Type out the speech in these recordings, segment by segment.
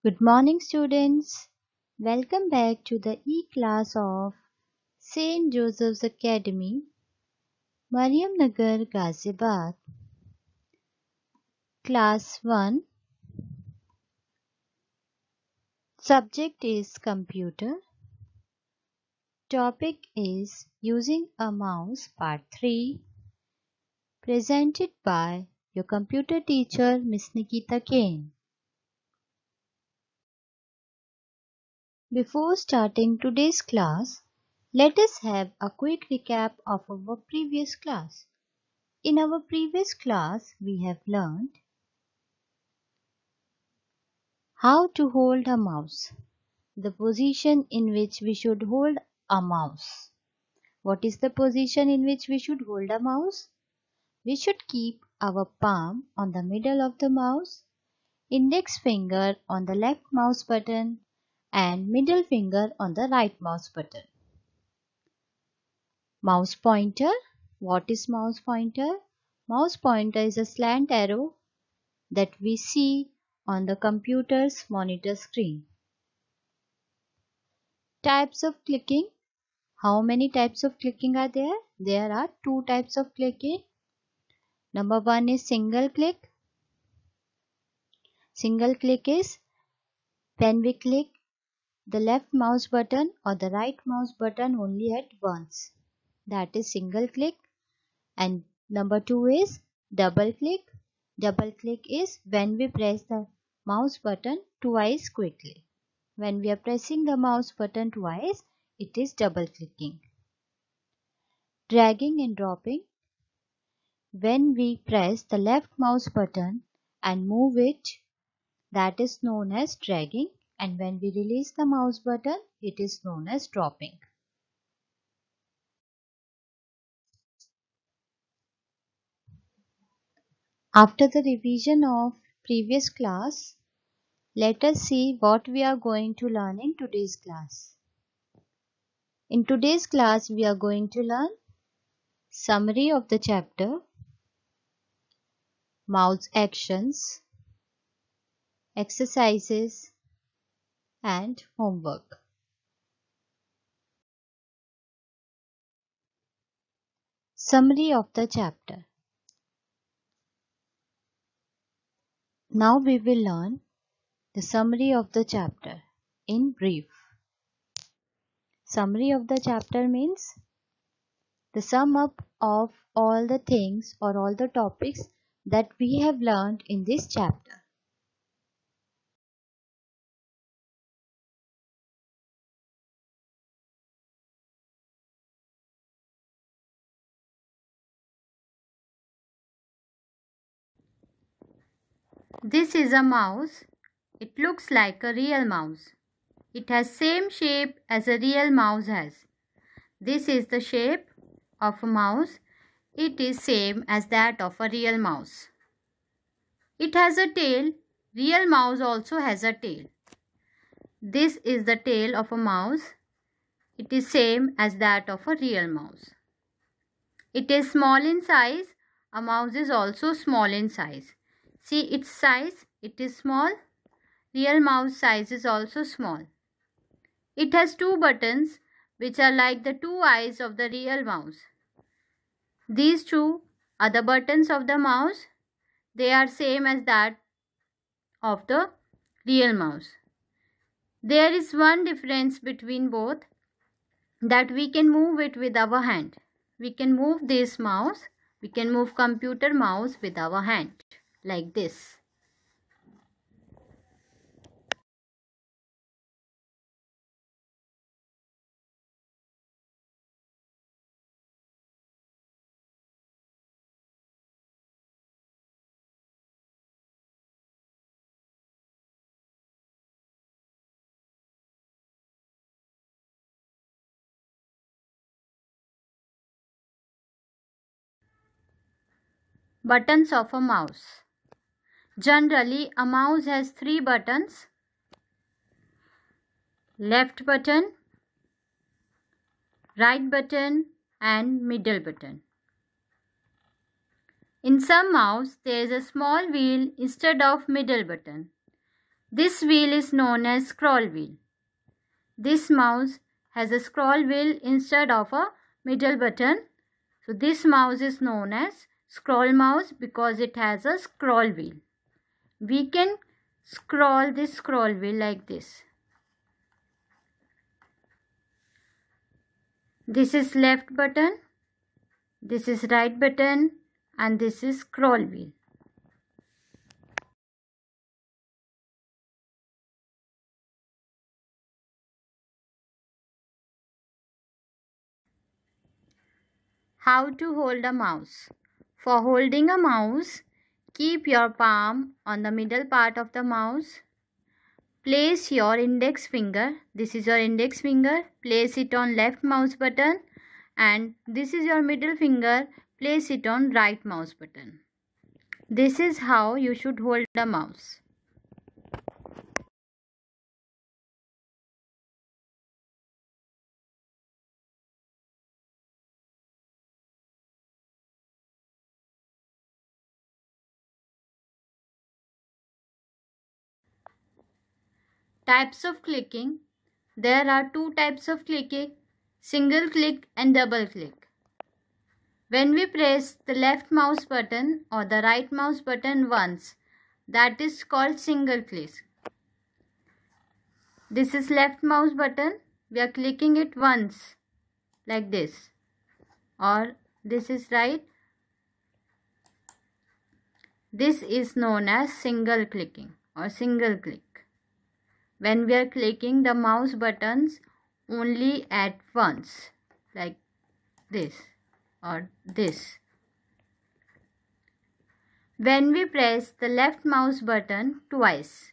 Good morning, students. Welcome back to the E-class of St. Joseph's Academy, Mariam Nagar, Ghaziabad. Class 1. Subject is Computer. Topic is Using a Mouse, Part 3. Presented by your computer teacher, Miss Nikita Kane. Before starting today's class, let us have a quick recap of our previous class. In our previous class, we have learned how to hold a mouse, the position in which we should hold a mouse. What is the position in which we should hold a mouse? We should keep our palm on the middle of the mouse, index finger on the left mouse button, and middle finger on the right mouse button. Mouse pointer. What is mouse pointer? Mouse pointer is a slant arrow that we see on the computer's monitor screen. Types of clicking. How many types of clicking are there? There are two types of clicking. Number one is single click. Single click is when we click the left mouse button or the right mouse button only at once. That is single click. And number two is double click. Double click is when we press the mouse button twice quickly. When we are pressing the mouse button twice, it is double clicking. Dragging and dropping. When we press the left mouse button and move it, that is known as dragging, and when we release the mouse button, it is known as dropping. After the revision of previous class, let us see what we are going to learn in today's class. In today's class, we are going to learn summary of the chapter, mouse actions, exercises, and homework. Summary of the chapter. Now we will learn the summary of the chapter in brief. Summary of the chapter means the sum up of all the things or all the topics that we have learned in this chapter. This is a mouse. It looks like a real mouse. It has same shape as a real mouse has. This is the shape of a mouse. It is same as that of a real mouse. It has a tail. Real mouse also has a tail. This is the tail of a mouse. It is same as that of a real mouse. It is small in size. A mouse is also small in size. See its size. It is small. Real mouse size is also small. It has two buttons which are like the two eyes of the real mouse. These two are the buttons of the mouse. They are same as that of the real mouse. There is one difference between both, that we can move it with our hand. We can move this mouse. We can move computer mouse with our hand like this. Buttons of a mouse. Generally, a mouse has three buttons: left button, right button, and middle button. In some mouse, there is a small wheel instead of middle button. This wheel is known as scroll wheel. This mouse has a scroll wheel instead of a middle button. So this mouse is known as scroll mouse because it has a scroll wheel. We can scroll this scroll wheel like this. This is left button, this is right button, and this is scroll wheel. How to hold a mouse. For holding a mouse, keep your palm on the middle part of the mouse. Place your index finger, this is your index finger, place it on left mouse button, and this is your middle finger, place it on right mouse button. This is how you should hold a mouse. Types of clicking. There are two types of clicking, single click and double click. When we press the left mouse button or the right mouse button once, that is called single click. This is left mouse button, we are clicking it once like this, or this is right. This is known as single clicking or single click. When we are clicking the mouse buttons only at once, like this or this. When we press the left mouse button twice,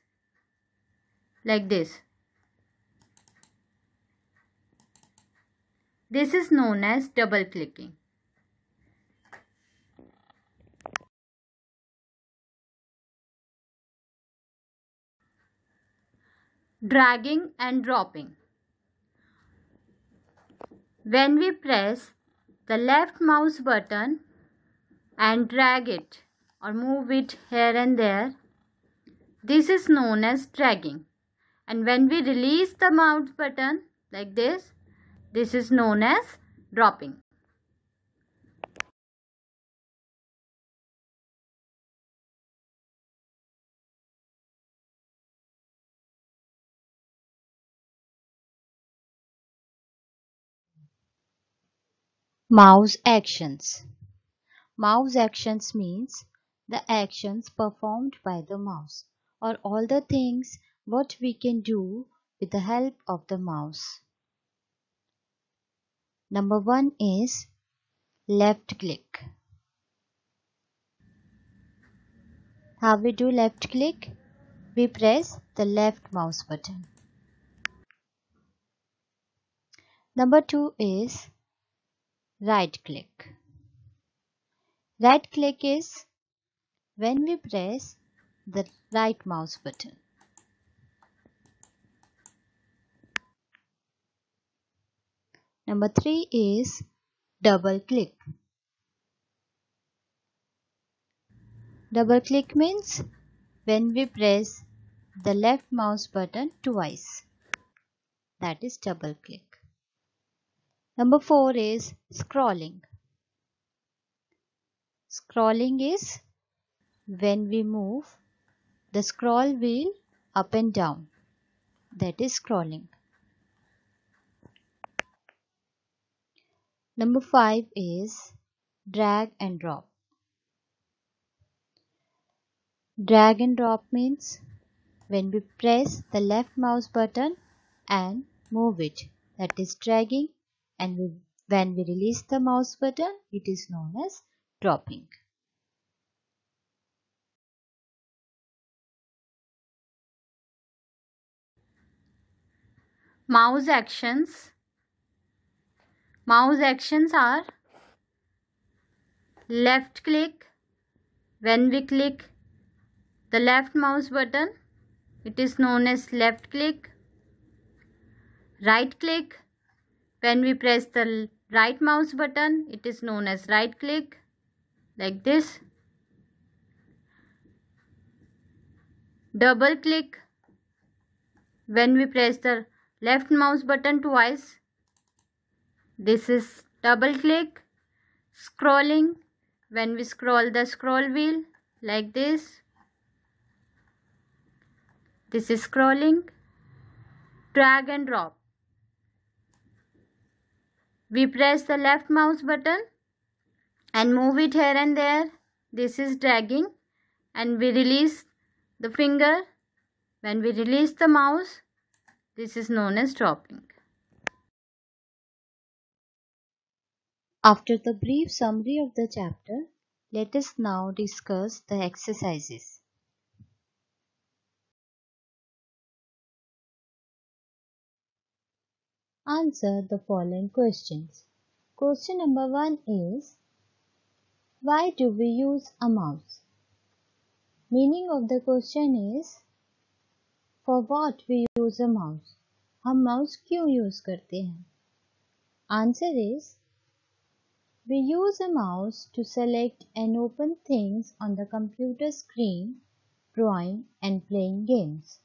like this. This is known as double clicking. Dragging and dropping. When we press the left mouse button and drag it or move it here and there, this is known as dragging. And when we release the mouse button like this is known as dropping. Mouse actions. Mouse actions means the actions performed by the mouse or all the things what we can do with the help of the mouse. Number 1 is left click. How we do left click? We press the left mouse button. Number 2 is right click. Right click is when we press the right mouse button. Number 3 is double click. Double click means when we press the left mouse button twice. That is double click. Number 4 is scrolling. Scrolling is when we move the scroll wheel up and down. That is scrolling. Number 5 is drag and drop. Drag and drop means when we press the left mouse button and move it. That is dragging, and when we release the mouse button, it is known as dropping. Mouse actions. Mouse actions are left click. When we click the left mouse button, it is known as left click. Right click. When we press the right mouse button, it is known as right click, like this. Double click. When we press the left mouse button twice, this is double click. Scrolling, when we scroll the scroll wheel like this is scrolling. Drag and drop, we press the left mouse button and move it here and there, this is dragging, and we release the finger. When we release the mouse, this is known as dropping. After the brief summary of the chapter, let us now discuss the exercises. Answer the following questions. Question number 1 is, why do we use a mouse? Meaning of the question is, for what we use a mouse? हम mouse क्यों use करते हैं? Answer is, we use a mouse to select and open things on the computer screen, drawing and playing games.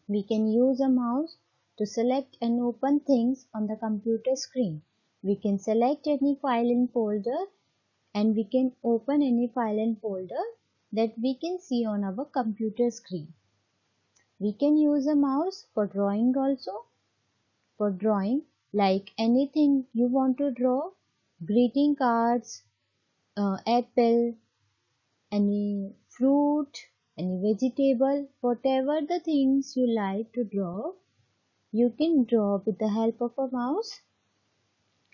We can use a mouse to select and open things on the computer screen. We can select any file and folder, and we can open any file and folder that we can see on our computer screen. We can use a mouse for drawing also. For drawing, like anything you want to draw, greeting cards, apple, any fruit, any vegetable, whatever the things you like to draw, you can draw with the help of a mouse.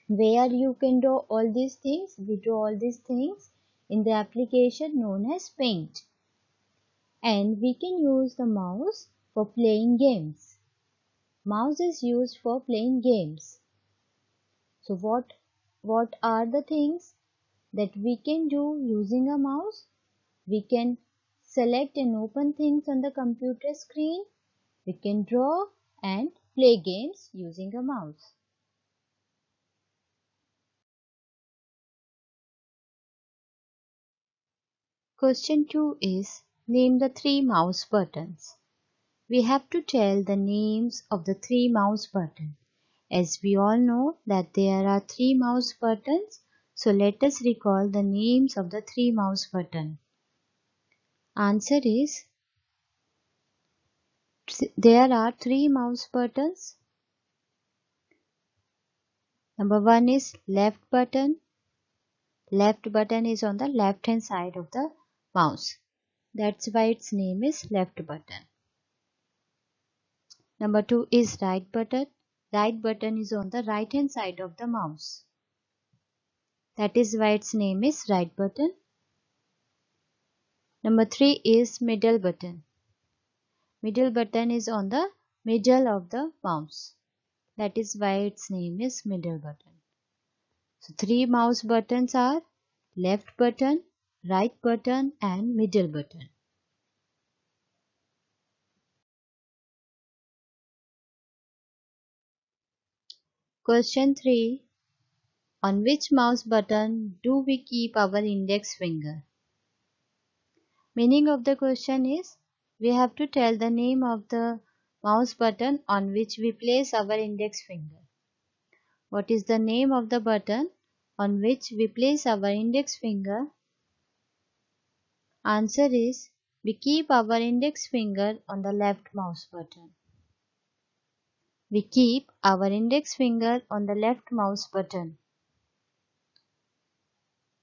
Where you can draw all these things, we draw all these things in the application known as Paint. And we can use the mouse for playing games. Mouse is used for playing games. So what are the things that we can do using a mouse? We can select and open things on the computer screen. We can draw and play games using a mouse. Question 2 is, name the 3 mouse buttons. We have to tell the names of the 3 mouse buttons. As we all know that there are 3 mouse buttons, so let us recall the names of the 3 mouse buttons. Answer is, there are 3 mouse buttons. Number 1 is left button. Left button is on the left hand side of the mouse. That's why its name is left button. Number 2 is right button. Right button is on the right hand side of the mouse. That is why its name is right button. Number 3 is middle button. Middle button is on the middle of the mouse. That is why its name is middle button. So 3 mouse buttons are left button, right button and middle button. Question 3. On which mouse button do we keep our index finger? Meaning of the question is, we have to tell the name of the mouse button on which we place our index finger. What is the name of the button on which we place our index finger? Answer is, we keep our index finger on the left mouse button. We keep our index finger on the left mouse button.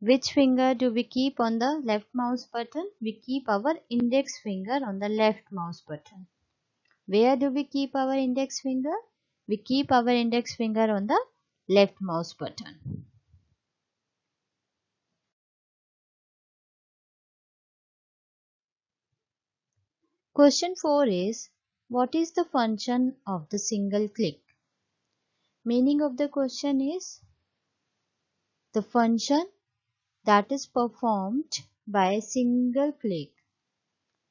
Which finger do we keep on the left mouse button? We keep our index finger on the left mouse button. Where do we keep our index finger? We keep our index finger on the left mouse button. Question 4 is, what is the function of the single click? Meaning of the question is, the function that is performed by a single click.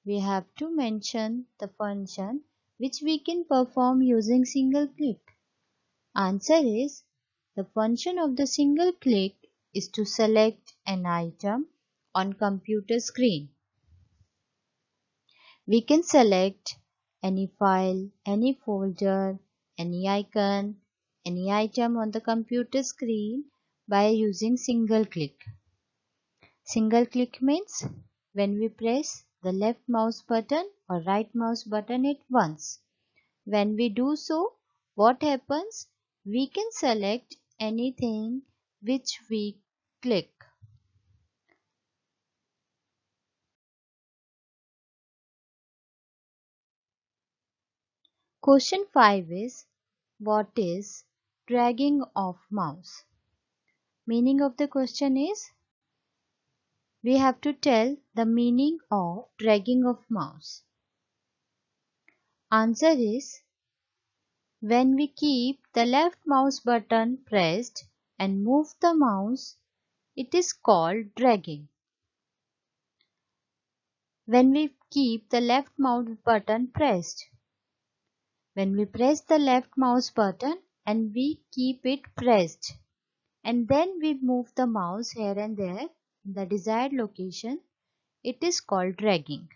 We have to mention the function which we can perform using single click. Answer is, the function of the single click is to select an item on computer screen. We can select any file, any folder, any icon, any item on the computer screen by using single click. Single click means when we press the left mouse button or right mouse button at once. When we do so, what happens? We can select anything which we click. Question 5 is, what is dragging of mouse? Meaning of the question is, we have to tell the meaning of dragging of mouse. Answer is, when we keep the left mouse button pressed and move the mouse, it is called dragging. When we keep the left mouse button pressed. When we press the left mouse button and we keep it pressed and then we move the mouse here and there in the desired location, it is called dragging.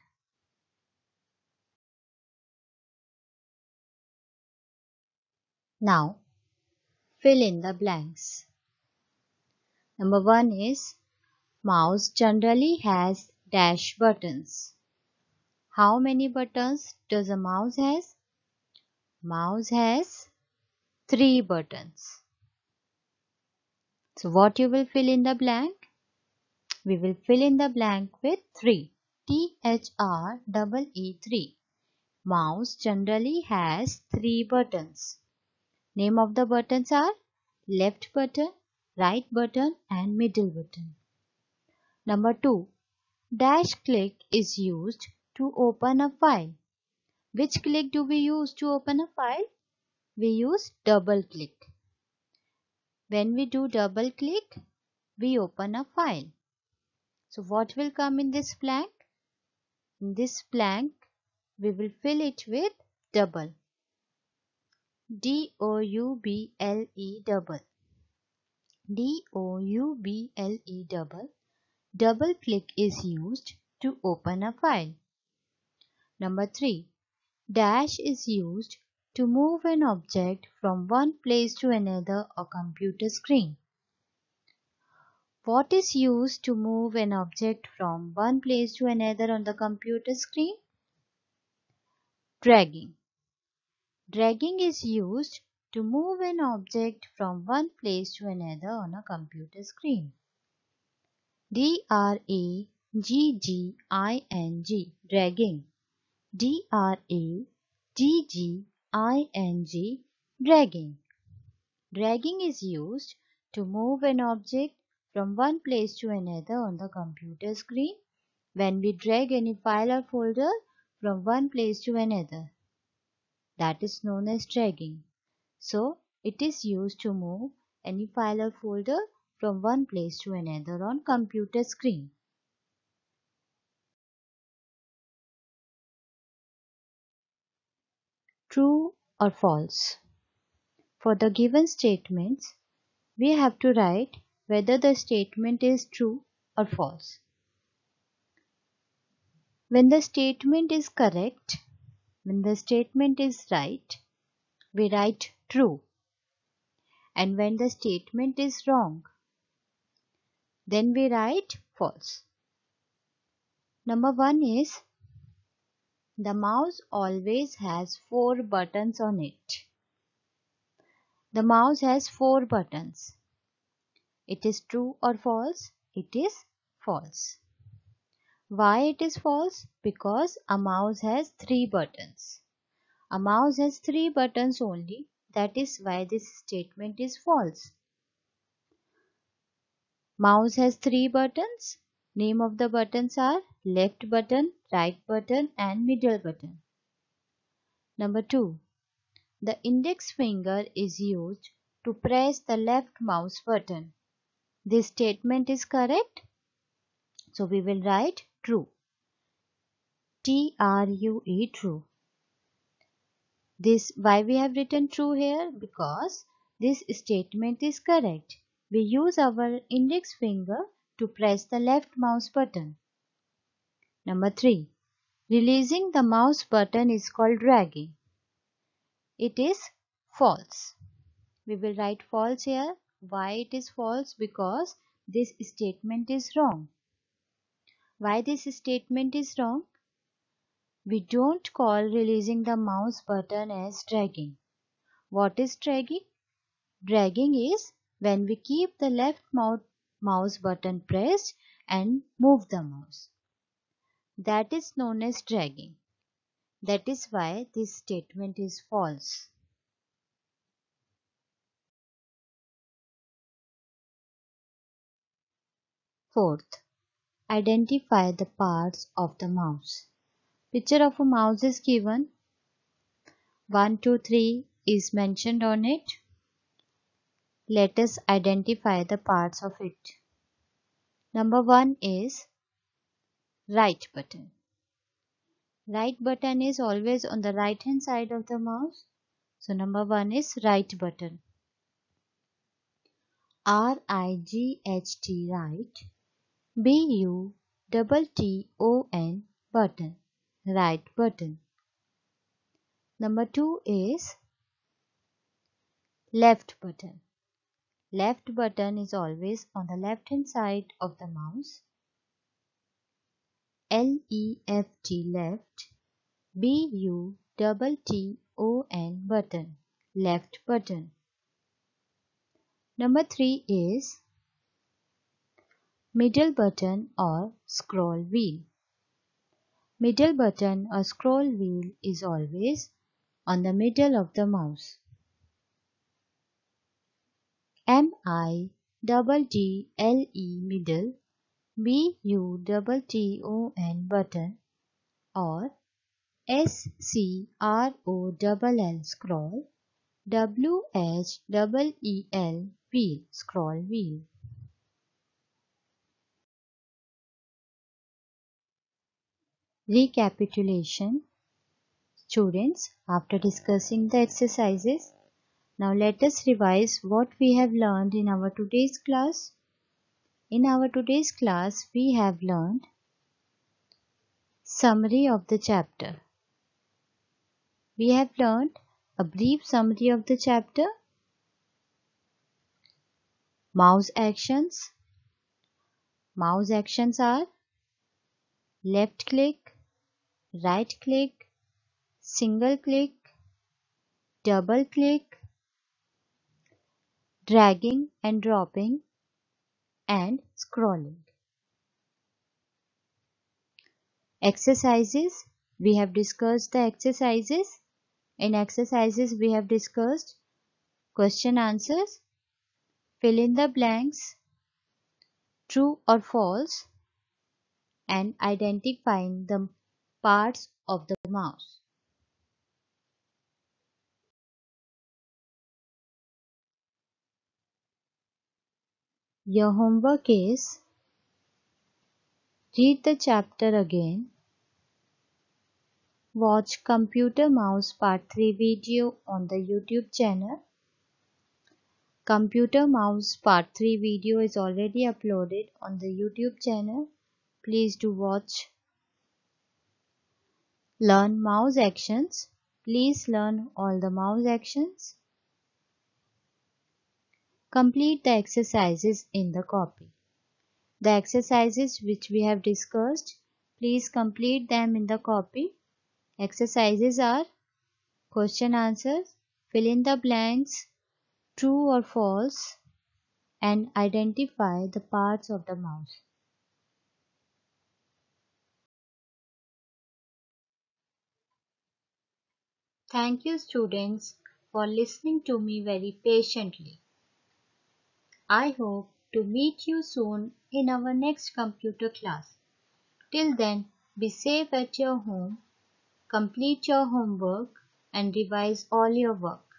Now, fill in the blanks. Number 1 is, mouse generally has dash buttons. How many buttons does a mouse has? Mouse has 3 buttons. So what you will fill in the blank? We will fill in the blank with 3. THREE. Mouse generally has 3 buttons. Name of the buttons are left button, right button and middle button. Number 2. Dash click is used to open a file. Which click do we use to open a file? We use double click. When we do double click, we open a file. So what will come in this blank? In this blank, we will fill it with double. DOUBLE double. DOUBLE double. Double click is used to open a file. Number 3. Dash is used to move an object from one place to another on computer screen. What is used to move an object from one place to another on the computer screen? Dragging. Dragging is used to move an object from one place to another on a computer screen. DRAGGING. Dragging. DRAGGING. Dragging. Dragging is used to move an object from one place to another on the computer screen when we drag any file or folder from one place to another. That is known as dragging. So, it is used to move any file or folder from one place to another on computer screen. True or false? For the given statements, we have to write whether the statement is true or false. When the statement is correct, when the statement is right, we write true. And when the statement is wrong, then we write false. Number 1 is, the mouse always has 4 buttons on it. The mouse has 4 buttons. It is true or false? It is false. Why it is false? Because a mouse has 3 buttons. A mouse has 3 buttons only. That is why this statement is false. Mouse has 3 buttons. Name of the buttons are left button, right button and middle button. Number 2. The index finger is used to press the left mouse button. This statement is correct. So we will write true. TRUE, true. Why we have written true here? Because this statement is correct. We use our index finger to press the left mouse button. Number 3. Releasing the mouse button is called dragging. It is false. We will write false here. Why it is false? Because this statement is wrong. Why this statement is wrong? We don't call releasing the mouse button as dragging. What is dragging? Dragging is when we keep the left mouse button pressed and move the mouse. That is known as dragging. That is why this statement is false. Fourth, identify the parts of the mouse. Picture of a mouse is given. 1, 2, 3 is mentioned on it. Let us identify the parts of it. Number 1 is right button. Right button is always on the right hand side of the mouse. So number 1 is right button. R-I-G-H-T, right. B-U-T-T-O-N, button, right button. Number 2 is left button. Left button is always on the left hand side of the mouse. L-E-F-T, left. B-U-T-T-O-N, button, left button. Number 3 is middle button or scroll wheel. Middle button or scroll wheel is always on the middle of the mouse. M-I-D-D-L-E, middle. B-U-T-T-O-N, button, or S-C-R-O-L-L, scroll. W-H-E-E-L, wheel, scroll wheel. Recapitulation. Students, after discussing the exercises, now let us revise what we have learned in our today's class. In our today's class, we have learned summary of the chapter. We have learned a brief summary of the chapter. Mouse actions. Mouse actions are left click, right click, single click, double click, dragging and dropping, and scrolling. Exercises. We have discussed the exercises. In exercises, we have discussed question answers, fill in the blanks, true or false, and identifying the parts of the mouse. Your homework is read the chapter again, watch Computer Mouse Part 3 video on the YouTube channel. Computer Mouse Part 3 video is already uploaded on the YouTube channel. Please do watch. Learn mouse actions. Please learn all the mouse actions. Complete the exercises in the copy. The exercises which we have discussed, please complete them in the copy. Exercises are question answers, fill in the blanks, true or false, and identify the parts of the mouse. Thank you, students, for listening to me very patiently. I hope to meet you soon in our next computer class. Till then, be safe at your home, complete your homework, and revise all your work.